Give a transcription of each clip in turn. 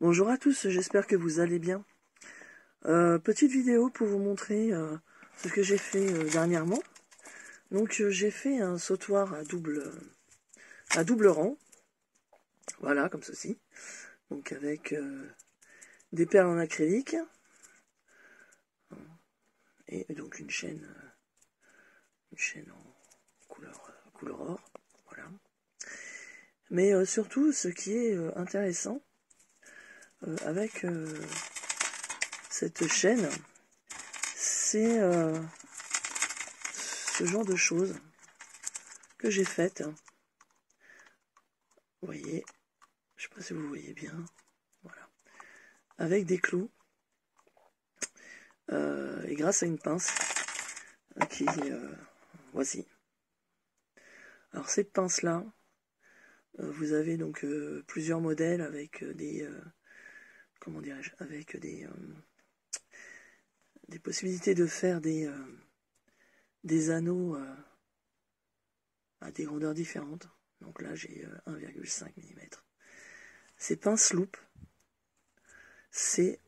Bonjour à tous, j'espère que vous allez bien. Petite vidéo pour vous montrer ce que j'ai fait dernièrement. Donc j'ai fait un sautoir à double rang, voilà comme ceci. Donc avec des perles en acrylique et donc une chaîne en couleur or, voilà. Mais surtout ce qui est intéressant avec cette chaîne, c'est ce genre de choses que j'ai faites. Vous voyez, je sais pas si vous voyez bien, voilà, avec des clous et grâce à une pince qui, voici. Alors cette pince là, vous avez donc plusieurs modèles avec des, comment dirais-je, avec des possibilités de faire des anneaux à des grandeurs différentes. Donc là j'ai 1,5 mm. Ces pinces loupes, c'est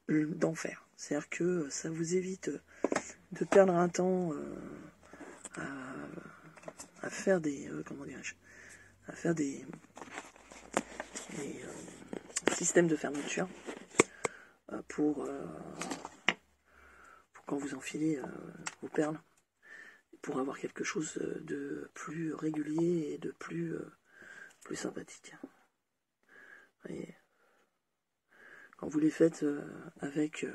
d'enfer. C'est-à-dire que ça vous évite de perdre un temps à faire des, comment dirais-je, à faire des systèmes de fermeture pour quand vous enfilez vos perles, pour avoir quelque chose de plus régulier et de plus sympathique. Vous voyez, quand vous les faites avec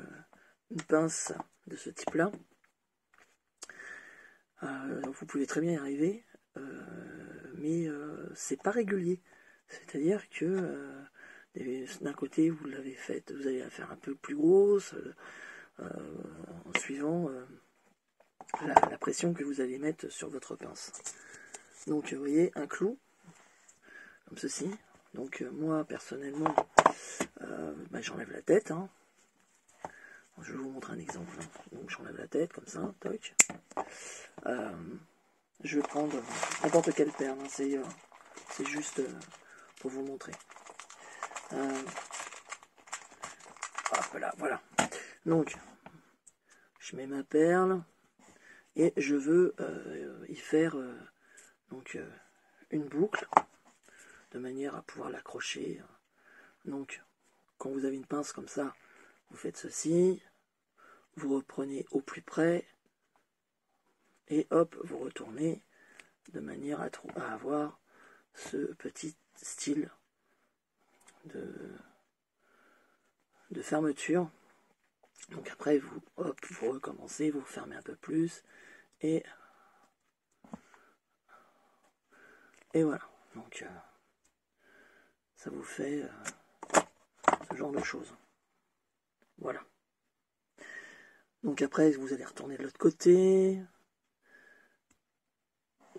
une pince de ce type-là, vous pouvez très bien y arriver, mais c'est pas régulier. C'est-à-dire que d'un côté vous l'avez faite, vous allez la faire un peu plus grosse, en suivant la pression que vous allez mettre sur votre pince. Donc vous voyez, un clou, comme ceci. Donc moi personnellement, j'enlève la tête. Hein. Je vais vous montrer un exemple. Donc j'enlève la tête, comme ça, toc. Je vais prendre n'importe quelle perle, hein. C'est juste pour vous montrer. Hop là, voilà. Donc, je mets ma perle et je veux y faire une boucle de manière à pouvoir l'accrocher. Donc, quand vous avez une pince comme ça, vous faites ceci, vous reprenez au plus près et hop, vous retournez de manière à avoir ce petit style de fermeture. Donc après, vous recommencez, vous fermez un peu plus et voilà. Donc ça vous fait ce genre de choses. Voilà. Donc après, vous allez retourner de l'autre côté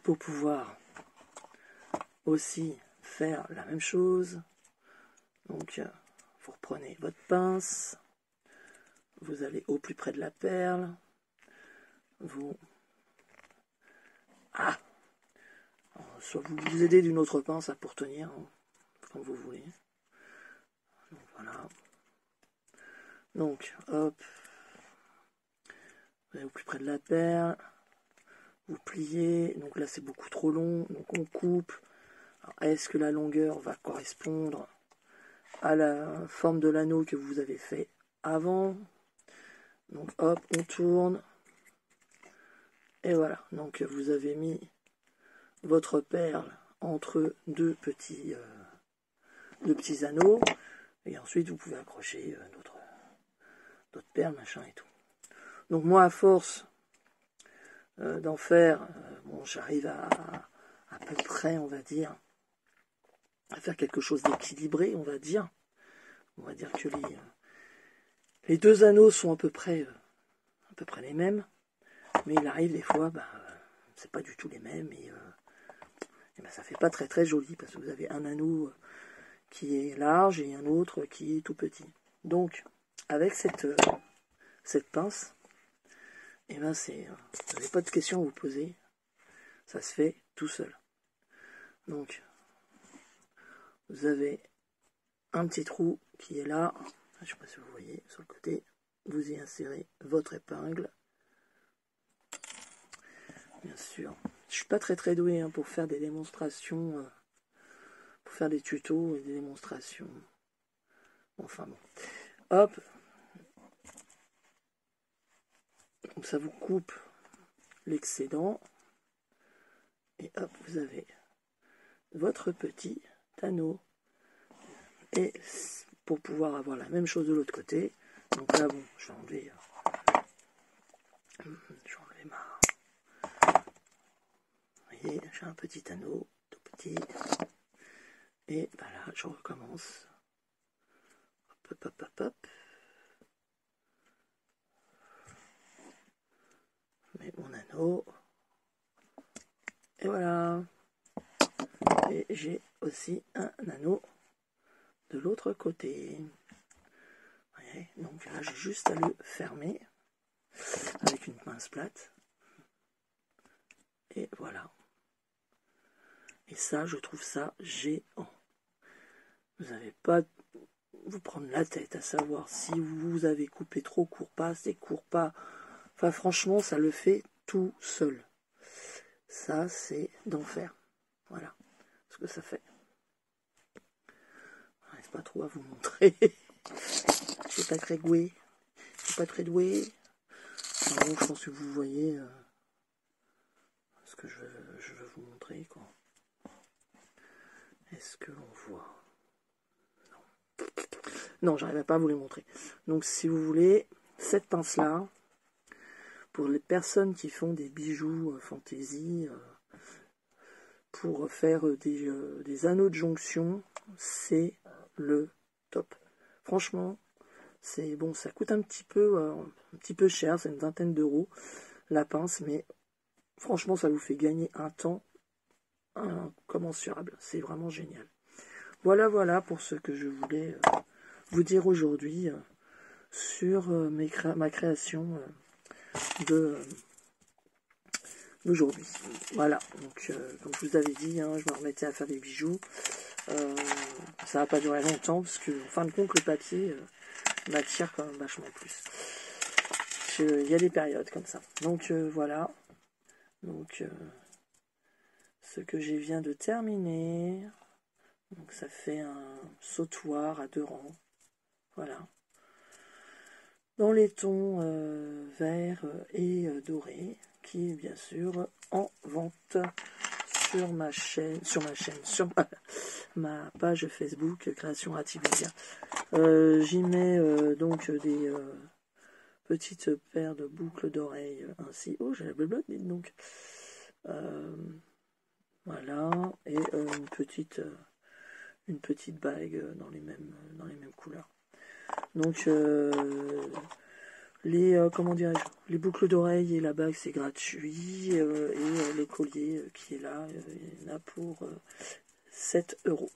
pour pouvoir aussi faire la même chose. Donc vous reprenez votre pince, vous allez au plus près de la perle, soit vous vous aidez d'une autre pince pour tenir, hein, comme vous voulez. Donc voilà. Donc hop, vous allez au plus près de la perle, vous pliez, donc là c'est beaucoup trop long, donc on coupe. Est-ce que la longueur va correspondre à la forme de l'anneau que vous avez fait avant? Donc hop, on tourne. Et voilà, donc vous avez mis votre perle entre deux petits anneaux. Et ensuite vous pouvez accrocher d'autres perles, machin et tout. Donc moi à force d'en faire, bon, j'arrive à peu près, on va dire, à faire quelque chose d'équilibré, on va dire. On va dire que les deux anneaux sont à peu près les mêmes, mais il arrive des fois, c'est pas du tout les mêmes, et ça fait pas très très joli, parce que vous avez un anneau qui est large et un autre qui est tout petit. Donc, avec cette pince, vous n'avez pas de questions à vous poser, ça se fait tout seul. Donc, vous avez un petit trou qui est là. Je ne sais pas si vous voyez sur le côté. Vous y insérez votre épingle. Bien sûr. Je suis pas très doué hein, pour faire des démonstrations, pour faire des tutos et des démonstrations. Enfin bon. Hop. Donc ça vous coupe l'excédent. Et hop, vous avez votre petit anneau. Et pour pouvoir avoir la même chose de l'autre côté, donc là bon, je vais enlever ma... Vous voyez, j'ai un petit anneau, tout petit. Et voilà, je recommence. Hop, hop, hop, hop. Je mets mon anneau. Et voilà. Et j'ai aussi un anneau de l'autre côté. Vous voyez, donc là, j'ai juste à le fermer avec une pince plate. Et voilà. Et ça, je trouve ça géant. Vous n'avez pas vous prendre la tête à savoir si vous avez coupé trop court, pas assez court, pas... Enfin, franchement, ça le fait tout seul. Ça, c'est d'enfer. Voilà ce que ça fait. Je n'arrive pas trop à vous montrer. Je suis pas très doué. Je suis pas très doué. Enfin, bon, je pense que vous voyez ce que je veux vous montrer, quoi. Est-ce que l'on voit? Non. Non, j'arrive pas à vous les montrer. Donc, si vous voulez, cette pince-là, pour les personnes qui font des bijoux fantaisie, pour faire des anneaux de jonction, c'est le top. Franchement, c'est bon, ça coûte un petit peu cher, c'est une vingtaine d'euros la pince, mais franchement, ça vous fait gagner un temps incommensurable. C'est vraiment génial. Voilà pour ce que je voulais vous dire aujourd'hui sur ma création d'aujourd'hui. Voilà, donc comme je vous avais dit, hein, je me remettais à faire des bijoux. Ça va pas durer longtemps parce que en fin de compte le papier m'attire quand même vachement plus. Il y a des périodes comme ça. Donc voilà. Donc ce que je viens de terminer. Donc ça fait un sautoir à 2 rangs. Voilà. Dans les tons vert et doré, qui est bien sûr en vente sur ma page Facebook Création Atimédia. J'y mets donc des petites paires de boucles d'oreilles ainsi. Oh, j'ai la blabla, dites donc. Voilà, et une petite bague dans les mêmes couleurs. Donc comment dirais-je, les boucles d'oreilles et la bague c'est gratuit, et le collier qui est là, il y en a pour 7 €.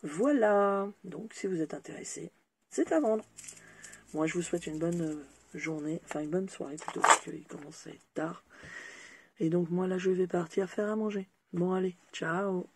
Voilà, donc si vous êtes intéressé, c'est à vendre. Moi je vous souhaite une bonne journée, enfin une bonne soirée plutôt, parce qu'il commence à être tard. Et donc moi là je vais partir faire à manger. Bon allez, ciao.